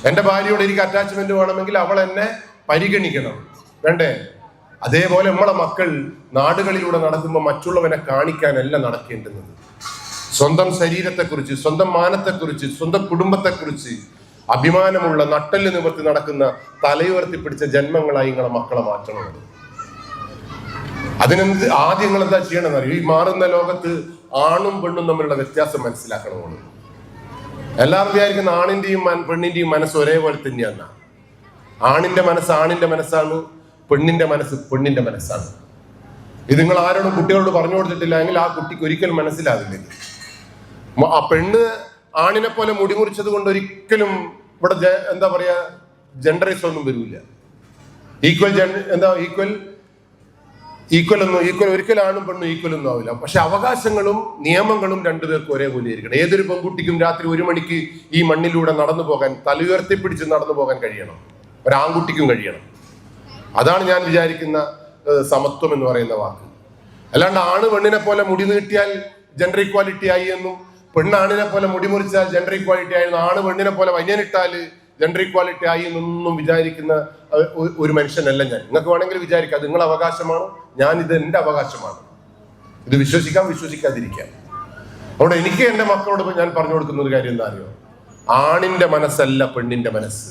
എൻ്റെ ഭാര്യയോട് എനിക്ക് അറ്റാച്ച്മെന്റ് വേണമെങ്കിൽ അവൾ എന്നെ പരിഗണിക്കണം, വേണ്ടേ? അതേപോലെ നമ്മളെ മക്കൾ നാടുകളിലൂടെ നടക്കുമ്പോൾ മറ്റുള്ളവനെ കാണിക്കാനല്ല നടക്കേണ്ടുന്നത്. സ്വന്തം ശരീരത്തെക്കുറിച്ച്, സ്വന്തം മാനത്തെക്കുറിച്ച്, സ്വന്തം കുടുംബത്തെക്കുറിച്ച് അഭിമാനമുള്ള, നട്ടല് നിവർത്തി നടക്കുന്ന, തലയുയർത്തി പിടിച്ച ജന്മങ്ങളായി നിങ്ങളെ മക്കളെ മാറ്റണം. അതിനെന്ത് ആദ്യം നിങ്ങൾ എന്താ ചെയ്യണമെന്ന് അറിയോ? ഈ മാറുന്ന ലോകത്ത് ആണും പെണ്ണും തമ്മിലുള്ള വ്യത്യാസം മനസ്സിലാക്കണമെന്ന്. എല്ലാവരും വിചാരിക്കുന്ന ആണിന്റെയും പെണ്ണിന്റെയും മനസ്സ് ഒരേപോലെ തന്നെയാണ്. ആണിന്റെ മനസ്സ് ആണിന്റെ മനസ്സാണ്, പെണ്ണിന്റെ മനസ്സ് പെണ്ണിന്റെ മനസ്സാണ്. ഇത് നിങ്ങൾ ആരോടും കുട്ടികളോട് പറഞ്ഞു കൊടുത്തിട്ടില്ല എങ്കിൽ ആ കുട്ടിക്ക് ഒരിക്കലും മനസ്സിലാവില്ല. ആ പെണ്ണ് ആണിനെ പോലെ മുടിമുറിച്ചത് കൊണ്ട് ഒരിക്കലും ഇവിടെ എന്താ പറയാ ജെൻഡറിസം ഒന്നും വരില്ല. ഈക്വൽ ഒരിക്കലും ആണും പെണ്ണും ഈക്വൽ ഒന്നും ആവില്ല. പക്ഷെ അവകാശങ്ങളും നിയമങ്ങളും രണ്ടുപേർക്കും ഒരേപോലെ ഇരിക്കണം. ഏതൊരു പെൺകുട്ടിക്കും രാത്രി 1 മണിക്ക് ഈ മണ്ണിലൂടെ നടന്നു പോകാൻ, തലയുയർത്തിപ്പിടിച്ച് നടന്നു പോകാൻ കഴിയണം. ഒരാൺകുട്ടിക്കും കഴിയണം. അതാണ് ഞാൻ വിചാരിക്കുന്ന സമത്വം എന്ന് പറയുന്ന വാക്ക്. അല്ലാണ്ട് ആണ് പെണ്ണിനെ പോലെ മുടി നീട്ടിയാൽ ജെൻഡർ ഇക്വാലിറ്റി ആയി എന്നും, പെണ്ണാണിനെ പോലെ മുടി മുറിച്ചാൽ ജെൻഡർ ഇക്വാലിറ്റി ആയിരുന്നു, ആണ് പെണ്ണിനെ പോലെ വന്യനിട്ടാൽ ജെൻഡർ ഇക്വാലിറ്റി ആയി എന്നൊന്നും വിചാരിക്കുന്ന ഒരു മനുഷ്യനല്ല ഞാൻ. നിങ്ങൾക്ക് വേണമെങ്കിൽ വിചാരിക്കാം, അത് നിങ്ങളുടെ അവകാശമാണ്, ഇത് എൻ്റെ അവകാശമാണ്. ഇത് വിശ്വസിക്കാം, വിശ്വസിക്കാതിരിക്കാം. അതുകൊണ്ട് എനിക്ക് എൻ്റെ മക്കളോട് ഞാൻ പറഞ്ഞു കൊടുക്കുന്ന ഒരു കാര്യം എന്താ അറിയോ? ആണിന്റെ മനസ്സല്ല പെണ്ണിന്റെ മനസ്സ്.